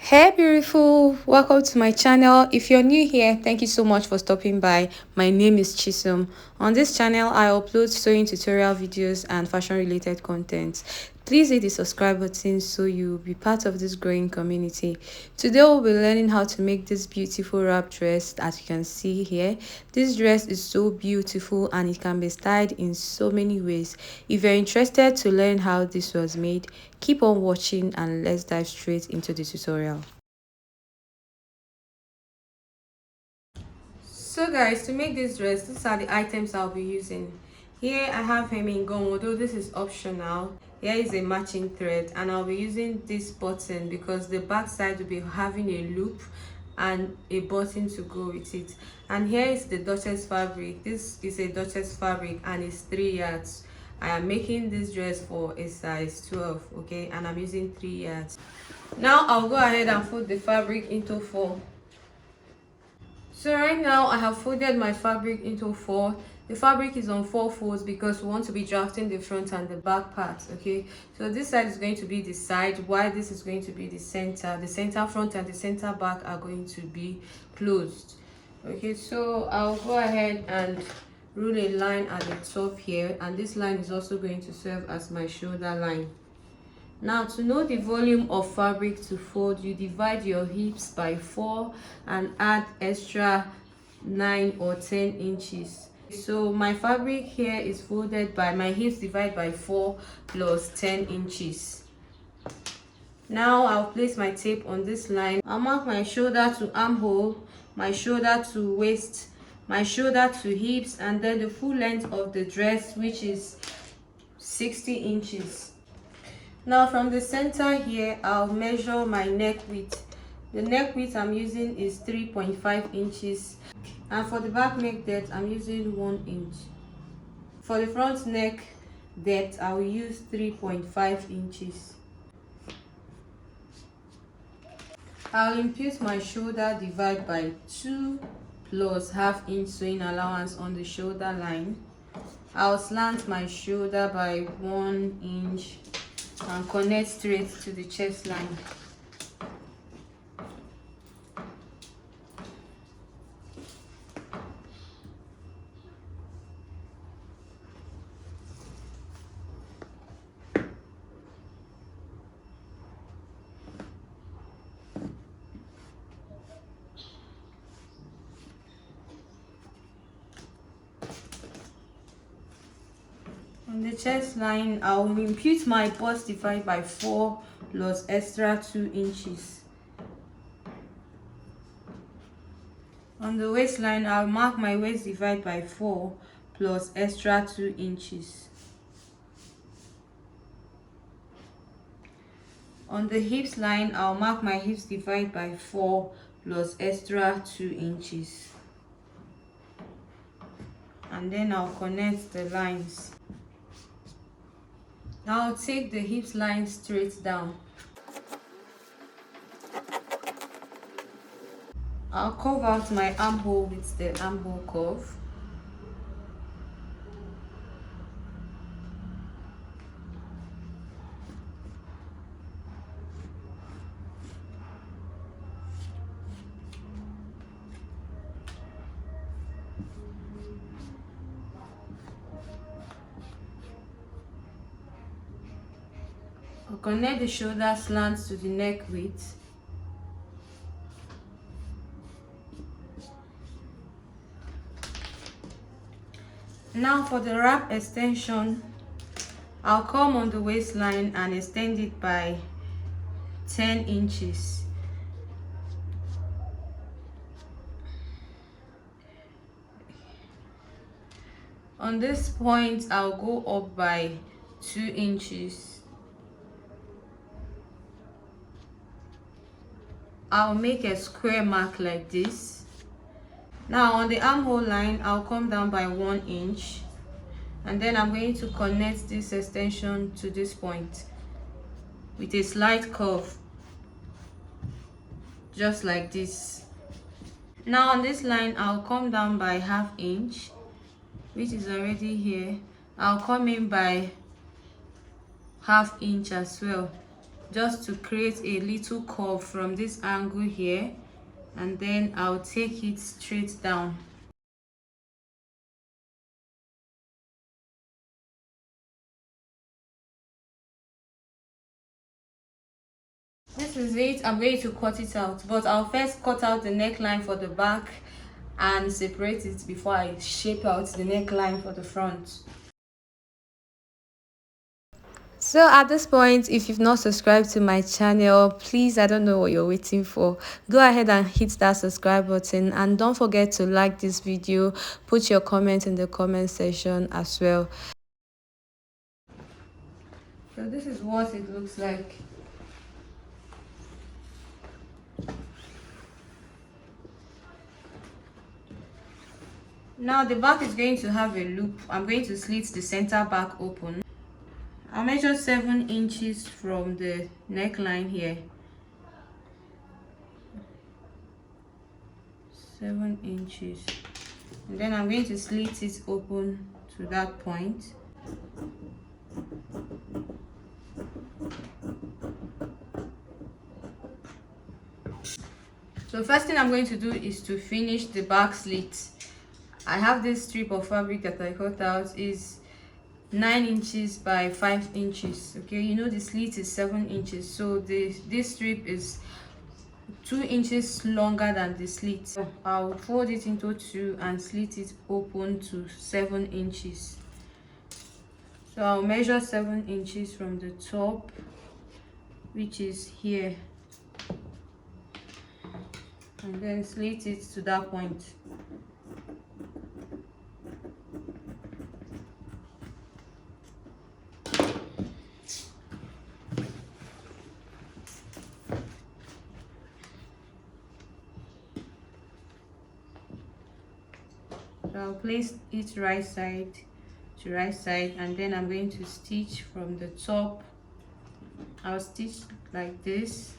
Hey beautiful, welcome to my channel. If you're new here, thank you so much for stopping by. My name is Chisum. On this channel I upload sewing tutorial videos and fashion related content. Please hit the subscribe button so you'll be part of this growing community. Today we'll be learning how to make this beautiful wrap dress. As you can see here, this dress is so beautiful and it can be styled in so many ways. If you're interested to learn how this was made, keep on watching and let's dive straight into the tutorial. So guys, to make this dress, these are the items I'll be using. Here I have hemming gum, although this is optional. Here is a matching thread, and I'll be using this button because the back side will be having a loop and a button to go with it. And here is the duchess fabric. This is a duchess fabric and it's 3 yards. I am making this dress for a size 12, okay, and I'm using 3 yards. Now I'll go ahead and fold the fabric into 4. So right now I have folded my fabric into 4. The fabric is on 4 folds because we want to be drafting the front and the back part, okay? So this side is going to be the side, while this is going to be the center. The center front and the center back are going to be closed. Okay, so I'll go ahead and rule a line at the top here, and this line is also going to serve as my shoulder line. Now, to know the volume of fabric to fold, you divide your hips by 4 and add extra 9 or 10 inches. So my fabric here is folded by my hips divided by 4 plus 10 inches. Now I'll place my tape on this line. I'll mark my shoulder to armhole, my shoulder to waist, my shoulder to hips, and then the full length of the dress, which is 60 inches. Now from the center here, I'll measure my neck width. The neck width I'm using is 3.5 inches. And for the back neck depth, I'm using 1 inch. For the front neck depth, I will use 3.5 inches. I'll impute my shoulder divide by 2 plus ½ inch sewing allowance on the shoulder line. I'll slant my shoulder by 1 inch and connect straight to the chest line. On the chest line, I will impute my bust divided by 4 plus extra 2 inches. On the waistline, I'll mark my waist divided by 4 plus extra 2 inches. On the hips line, I'll mark my hips divided by 4 plus extra 2 inches. And then I'll connect the lines. Now I'll take the hips line straight down. I'll curve out my armhole with the armhole curve. I'll connect the shoulder slants to the neck width. Now for the wrap extension, I'll come on the waistline and extend it by 10 inches. On this point, I'll go up by 2 inches. I'll make a square mark like this. Now on the armhole line, I'll come down by 1 inch, and then I'm going to connect this extension to this point with a slight curve, just like this. Now on this line, I'll come down by ½ inch, which is already here. I'll come in by ½ inch as well. just to create a little curve from this angle here, and then I'll take it straight down. This is it. I'm going to cut it out, but I'll first cut out the neckline for the back and separate it before I shape out the neckline for the front. So at this point, if you've not subscribed to my channel, please, I don't know what you're waiting for. Go ahead and hit that subscribe button, and don't forget to like this video. Put your comment in the comment section as well. So this is what it looks like. Now the back is going to have a loop. I'm going to slit the center back open. I'll measure 7 inches from the neckline here. 7 inches. And then I'm going to slit it open to that point. So first thing I'm going to do is to finish the back slit. I have this strip of fabric that I cut out is 9 inches by 5 inches. Okay, you know the slit is 7 inches, so this strip is 2 inches longer than the slit. So I'll fold it into 2 and slit it open to 7 inches. So I'll measure 7 inches from the top, which is here, and then slit it to that point. So I'll place it right side to right side, and then I'm going to stitch from the top. I'll stitch like this.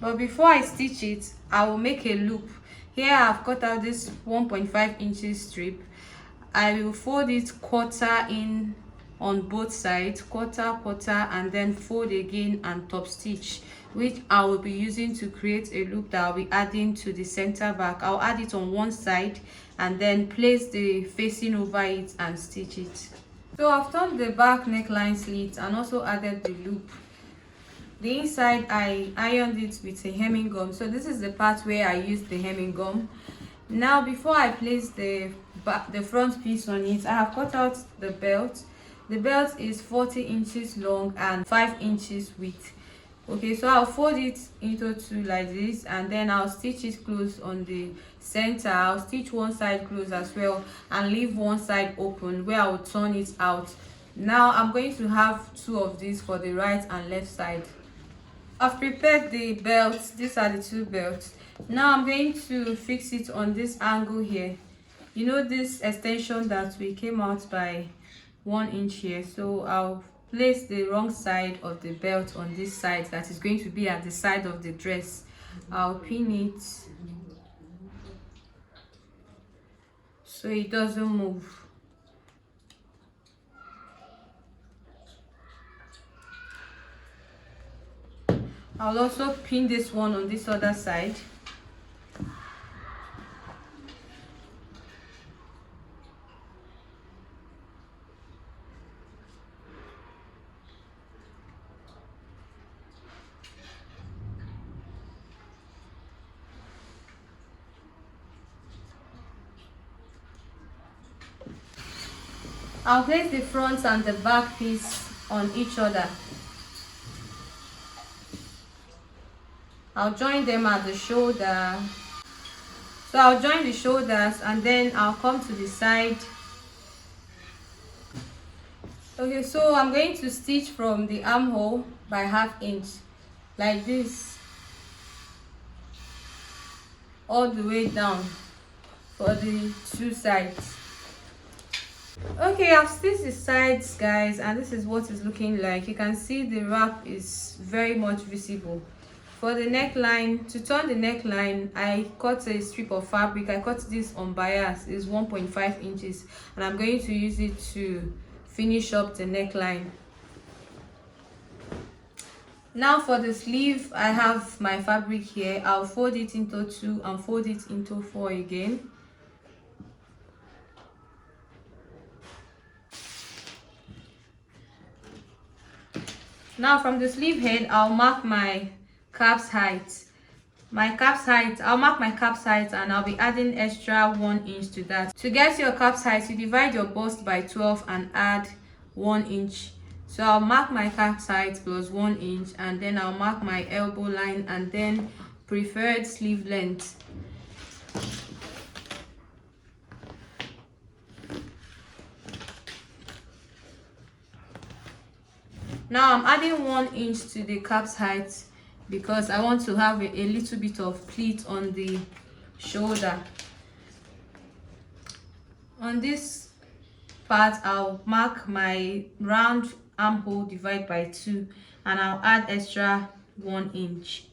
But before I stitch it, I will make a loop. Here I've cut out this 1.5 inches strip. I will fold it quarter in on both sides, quarter, and then fold again and top stitch, which I will be using to create a loop that I'll be adding to the center back. I'll add it on one side and then place the facing over it and stitch it. So I've turned the back neckline slit and also added the loop. The inside I ironed it with a hemming gum. So this is the part where I used the hemming gum. Now before I place the front piece on it, I have cut out the belt. The belt is 40 inches long and 5 inches width. Okay, so I'll fold it into 2 like this, and then I'll stitch it close on the center. I'll stitch one side close as well and leave one side open where I'll turn it out. Now I'm going to have 2 of these for the right and left side. I've prepared the belts. These are the 2 belts. Now I'm going to fix it on this angle here. You know this extension that we came out by 1 inch here. So I'll place the wrong side of the belt on this side that is going to be at the side of the dress. I'll pin it so it doesn't move. I'll also pin this one on this other side. I'll place the front and the back piece on each other. I'll join them at the shoulder. So I'll join the shoulders and then I'll come to the side. Okay, so I'm going to stitch from the armhole by 1/2 inch like this all the way down for the 2 sides. Okay, I've stitched the sides, guys, and this is what it's looking like. You can see the wrap is very much visible. For the neckline, to turn the neckline, I cut a strip of fabric. I cut this on bias, is 1.5 inches, and I'm going to use it to finish up the neckline. Now for the sleeve, I have my fabric here. I'll fold it into 2 and fold it into 4 again. Now from the sleeve head, I'll mark my cap's height. I'll mark my cap's height, and I'll be adding extra 1 inch to that. To get your cap's height, you divide your bust by 12 and add 1 inch. So I'll mark my cap's height plus 1 inch, and then I'll mark my elbow line and then preferred sleeve length. Now I'm adding 1 inch to the cap's height because I want to have a little bit of pleat on the shoulder. On this part, I'll mark my round armhole, divide by 2, and I'll add extra 1 inch.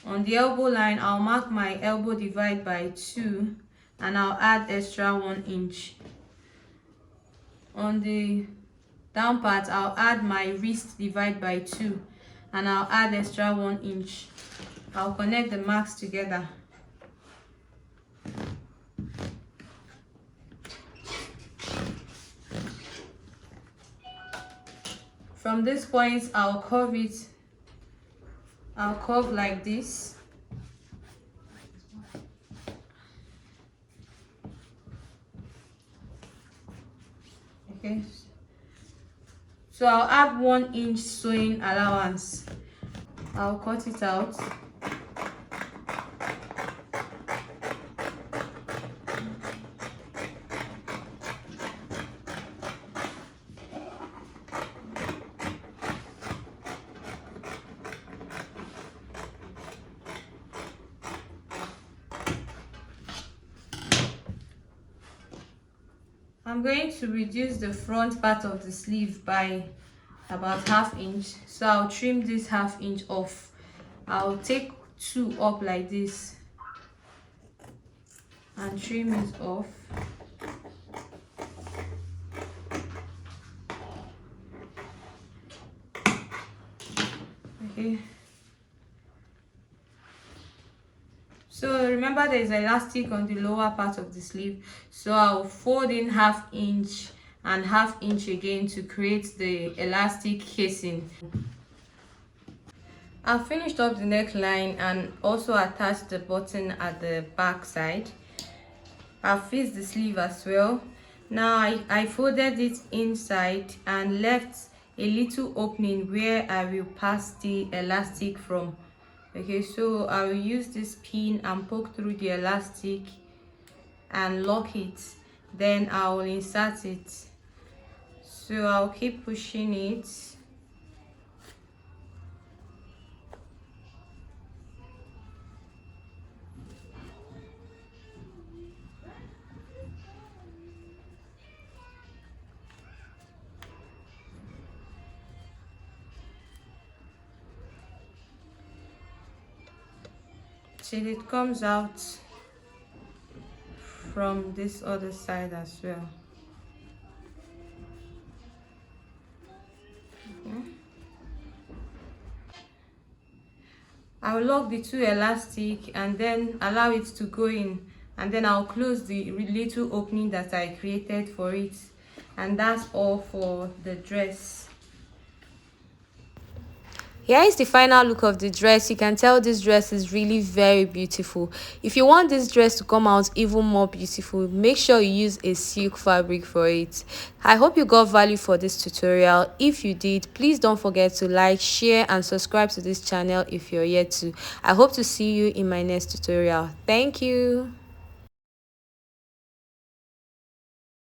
On the elbow line, I'll mark my elbow, divide by 2, and I'll add extra 1 inch. On the down part, I'll add my wrist, divide by 2, and I'll add extra 1 inch. I'll connect the marks together. From this point, I'll curve it. I'll curve like this. Okay. So I'll add 1 inch sewing allowance. I'll cut it out. I'm going to reduce the front part of the sleeve by about ½ inch. So I'll trim this ½ inch off. I'll take 2 up like this and trim it off. Okay. So remember, there is elastic on the lower part of the sleeve, so I'll fold in ½ inch and ½ inch again to create the elastic casing. I've finished up the neckline and also attached the button at the back side. I've fixed the sleeve as well. Now I folded it inside and left a little opening where I will pass the elastic from. Okay, so I will use this pin and poke through the elastic and lock it. Then I will insert it. So I'll keep pushing it. Till it comes out from this other side as well. I will lock the 2 elastic and then allow it to go in, and then I'll close the little opening that I created for it, and that's all for the dress. Here is the final look of the dress. You can tell this dress is really very beautiful. If you want this dress to come out even more beautiful, make sure you use a silk fabric for it. I hope you got value for this tutorial. If you did, please don't forget to like, share and subscribe to this channel if you're yet to. I hope to see you in my next tutorial. Thank you.